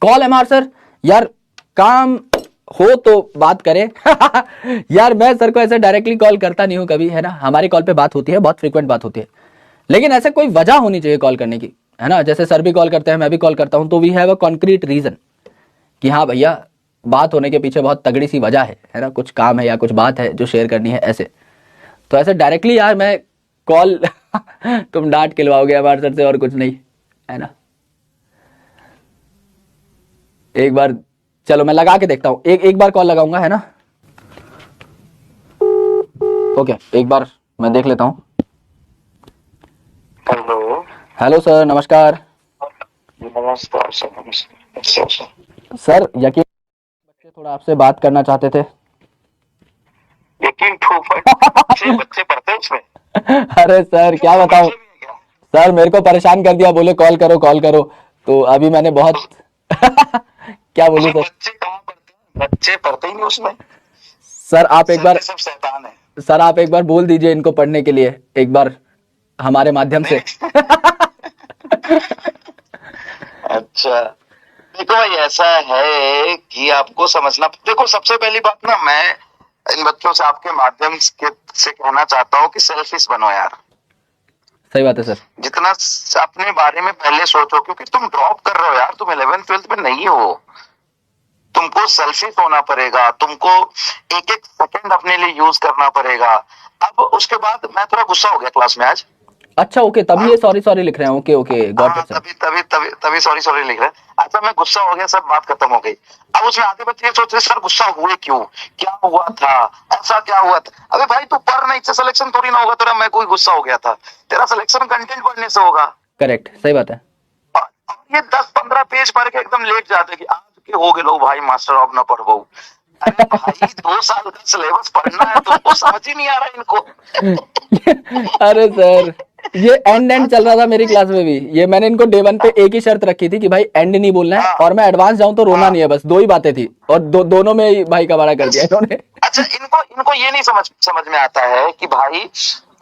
Call MR sir, यार काम हो तो बात करें। यार मैं सर को ऐसे डायरेक्टली कॉल करता नहीं हूं कभी, है ना, हमारी कॉल पे बात होती है, बहुत फ्रीक्वेंट बात होती है, लेकिन ऐसे कोई वजह होनी चाहिए कॉल करने की, है ना। जैसे सर भी कॉल करते हैं, मैं भी कॉल करता हूं, तो we have a concrete reason कि हाँ भैया बात होने के पीछे बहुत तगड़ी सी वजह है ना, कुछ काम है या कुछ बात है जो शेयर करनी है ऐसे। तो ऐसे डायरेक्टली यार मैं कॉल तुम डांट खिलवाओगे हमारे सर से और कुछ नहीं, है ना। एक बार चलो मैं लगा के देखता हूँ, एक बार कॉल लगाऊंगा, है ना। ओके एक बार मैं देख लेता हूँ। हेलो। हेलो सर, नमस्कार। नमस्कार सर, नमस्कार सर यकीन बच्चे थोड़ा आपसे बात करना चाहते थे। यकीन ठोक बच्चे पढ़ते हैं उसमें। अरे सर क्या बताऊं सर, मेरे को परेशान कर दिया, बोले कॉल करो कॉल करो, तो अभी मैंने बहुत क्या बोलूं सर। बच्चे कहाँ पढ़ते हैं, बच्चे पढ़ते ही नहीं उसमें। सर आप एक बार, सब शैतान है। सर आप एक बार बोल दीजिए इनको पढ़ने के लिए, एक बार हमारे माध्यम से। अच्छा देखो भाई, ऐसा है कि आपको समझना, देखो सबसे पहली बात ना, मैं इन बच्चों से आपके माध्यम से कहना चाहता हूँ कि सेल्फिश बनो यार। सही बात है सर। जितना अपने बारे में पहले सोचो, क्योंकि तुम ड्रॉप कर रहे हो यार, तुम 11th-12th में नहीं हो। तुमको सेल्फिश होना पड़ेगा, तुमको एक एक सेकंड अपने लिए यूज करना पड़ेगा। अब उसके बाद मैं थोड़ा गुस्सा हो गया क्लास में आज। अच्छा ओके, तभी ये सॉरी सॉरी लिख रहे हैं। Okay okay got it sir. तभी तभी तभी तभी सॉरी सॉरी लिख रहे हैं। अच्छा मैं गुस्सा हो गया, सब बात खत्म हो गई। अब उसमें आधे बच्चे सोच रहे सर गुस्सा हुए क्यों, क्या हुआ था, ऐसा क्या हुआ था। अबे भाई तू पढ़ नहीं, सिलेक्शन थोड़ी ना होगा तेरा, मैं कोई गुस्सा हो गया था, तेरा सिलेक्शन कंटेंट पढ़ने से होगा। करेक्ट, सही बात है। ये 10-15 पेज पढ़ के एकदम लेट जाते कि आज के हो गए लो भाई मास्टर ऑफ ना पढ़ो। अरे भाई 2 साल का सिलेबस पढ़ना है, तुमको समझ ही नहीं आ रहा इनको। अरे सर ये एंड चल रहा था मेरी क्लास में भी, ये मैंने इनको डे 1 पे एक ही शर्त रखी थी कि भाई एंड नहीं बोलना है, और मैं एडवांस जाऊं तो रोना नहीं है, बस 2 ही बातें थी, और दोनों में ही भाई का बड़ा कर दिया इन्होंने। अच्छा इनको ये नहीं समझ में आता है कि भाई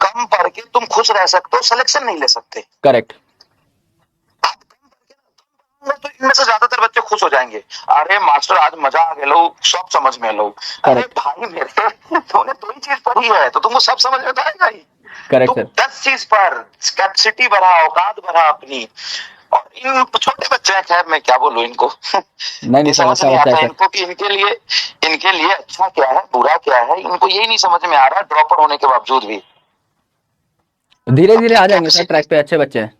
कम पढ़ के तुम खुश रह सकते हो, सिलेक्शन नहीं ले सकते। करेक्ट। तो इनमें से ज्यादातर बच्चे खुश हो जाएंगे, अरे मास्टर आज मजा आ गया लो, सब समझ में लो। अरे भाई मेरे तूने 2 ही चीज पढ़ी है तो तुमको सब समझ में तो आएगा ही। Correct sir. 10 चीज पर कैपेसिटी बढ़ा, औकात बढ़ा अपनी। और इन छोटे बच्चे हैं, खैर मैं क्या बोलूं इनको। नहीं समझ नहीं आता इनको कि इनके लिए अच्छा क्या है बुरा क्या है, इनको यही नहीं समझ में आ रहा, ड्रॉपर होने के बावजूद भी। धीरे धीरे आ जाएंगे सर ट्रैक पे, अच्छे बच्चे हैं,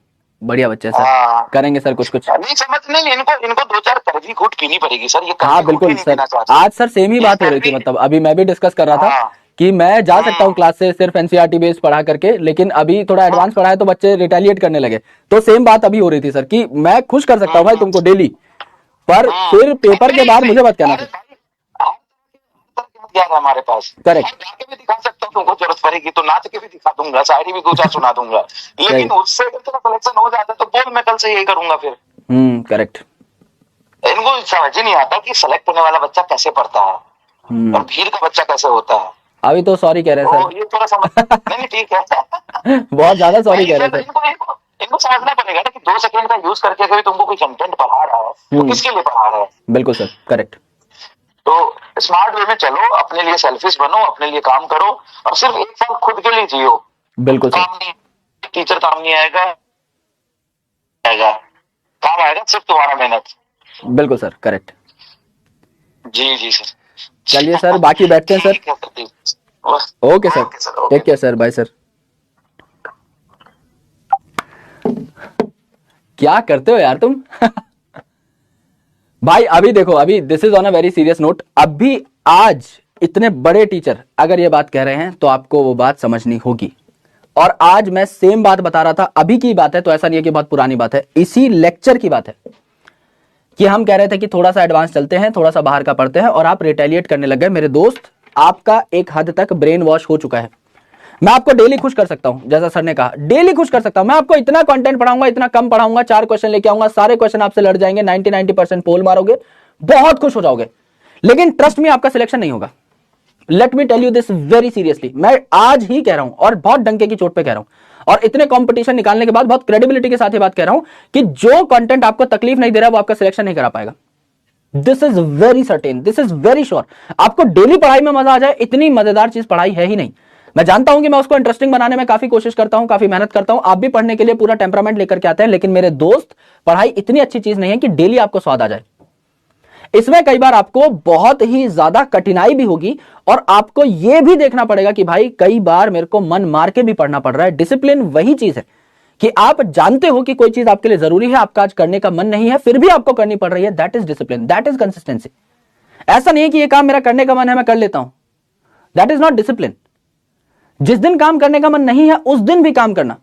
बढ़िया बच्चे हैं सर, करेंगे सर कुछ कुछ। नहीं समझ नहीं, इनको 2-4 कड़वी घूंट पीनी पड़ेगी सर, ये हाँ बिल्कुल सर। आज सर सेम ही बात हो रही थी, मतलब अभी मैं भी डिस्कस कर रहा था कि मैं जा सकता हूँ क्लास से सिर्फ एनसीईआरटी बेस्ड पढ़ा करके, लेकिन अभी थोड़ा एडवांस पढ़ा है तो बच्चे रिटेलिएट करने लगे। तो सेम बात अभी हो रही थी सर कि मैं खुश कर सकता हूँ भाई तुमको डेली, पर फिर पेपर के बाद मुझे मत कहना फिर। हमारे पास करेक्ट। जाके भी दिखा सकता हूँ, तुमको जरूरत पड़ेगी तो नाच के भी दिखा दूंगा, शायरी भी 2-4 सुना दूंगा, लेकिन उससे अगर तेरा सिलेक्शन हो जाता तो बोल, मैं कल से यही करूंगा फिर। करेक्ट। इनको समझ ही नहीं आता कि सेलेक्ट होने वाला बच्चा कैसे पढ़ता है और भीड़ का बच्चा कैसे होता है। अभी तो सॉरी कह रहे हैं सर, ये थोड़ा समझ नहीं ठीक है। बहुत ज्यादा सॉरी कह रहे थे। इनको समझना पड़ेगा ना कि 2 सेकंड का यूज करके अगर तुमको कोई कंटेंट पढ़ा रहा है तो किसके लिए पढ़ा रहा है। बिल्कुल सर, करेक्ट। तो स्मार्ट वे में चलो, अपने लिए सेल्फिश बनो, अपने लिए काम करो, और सिर्फ 1 साल खुद के लिए जियो। बिल्कुल सर। काम नहीं, टीचर काम नहीं आएगा, काम आएगा सिर्फ तुम्हारा मेहनत। बिल्कुल सर, करेक्ट। जी जी सर। चलिए सर, बाकी बैठते हैं sir. Okay sir, take care sir, bye sir. क्या करते हो यार तुम। भाई अभी देखो, अभी this is on a very serious note, अभी आज इतने बड़े टीचर अगर ये बात कह रहे हैं तो आपको वो बात समझनी होगी। और आज मैं सेम बात बता रहा था, अभी की बात है, तो ऐसा नहीं है कि बहुत पुरानी बात है, इसी लेक्चर की बात है कि हम कह रहे थे कि थोड़ा सा एडवांस चलते हैं, थोड़ा सा बाहर का पढ़ते हैं, और आप रिटेलिएट करने लग गए। मेरे दोस्त, आपका एक हद तक ब्रेन वॉश हो चुका है। मैं आपको डेली खुश कर सकता हूं, जैसा सर ने कहा, डेली खुश कर सकता हूं। मैं आपको इतना कंटेंट पढ़ाऊंगा, इतना कम पढ़ाऊंगा, 4 क्वेश्चन लेके आऊंगा, सारे क्वेश्चन आपसे लड़ जाएंगे, 90% पोल मारोगे, बहुत खुश हो जाओगे, लेकिन ट्रस्ट में आपका सिलेक्शन नहीं होगा। Let me tell you this very seriously, मैं आज ही कह रहा हूं और बहुत डंके की चोट पे कह रहा हूं, और इतने कंपटीशन निकालने के बाद बहुत क्रेडिबिलिटी के साथ ये बात कह रहा हूं कि जो कंटेंट आपको तकलीफ नहीं दे रहा वो आपका सिलेक्शन नहीं करा पाएगा। This is very certain, this is very sure. आपको डेली पढ़ाई में मजा आ जाए, इतनी मजेदार चीज पढ़ाई है ही नहीं। मैं जानता हूं कि मैं उसको इंटरेस्टिंग बनाने में काफी कोशिश करता हूं, काफी मेहनत करता हूं, आप भी पढ़ने के लिए पूरा टेम्परामेंट लेकर के आते हैं, लेकिन मेरे दोस्त पढ़ाई इतनी अच्छी चीज नहीं है कि डेली आपको स्वाद आ जाए। इसमें कई बार आपको बहुत ही ज्यादा कठिनाई भी होगी और आपको यह भी देखना पड़ेगा कि भाई कई बार मेरे को मन मार के भी पढ़ना पड़ रहा है। डिसिप्लिन वही चीज है कि आप जानते हो कि कोई चीज आपके लिए जरूरी है, आपका आज करने का मन नहीं है, फिर भी आपको करनी पड़ रही है। That is discipline, that is consistency. ऐसा नहीं है कि यह काम मेरा करने का मन है, मैं कर लेता हूं। That is not discipline. जिस दिन काम करने का मन नहीं है उस दिन भी काम करना,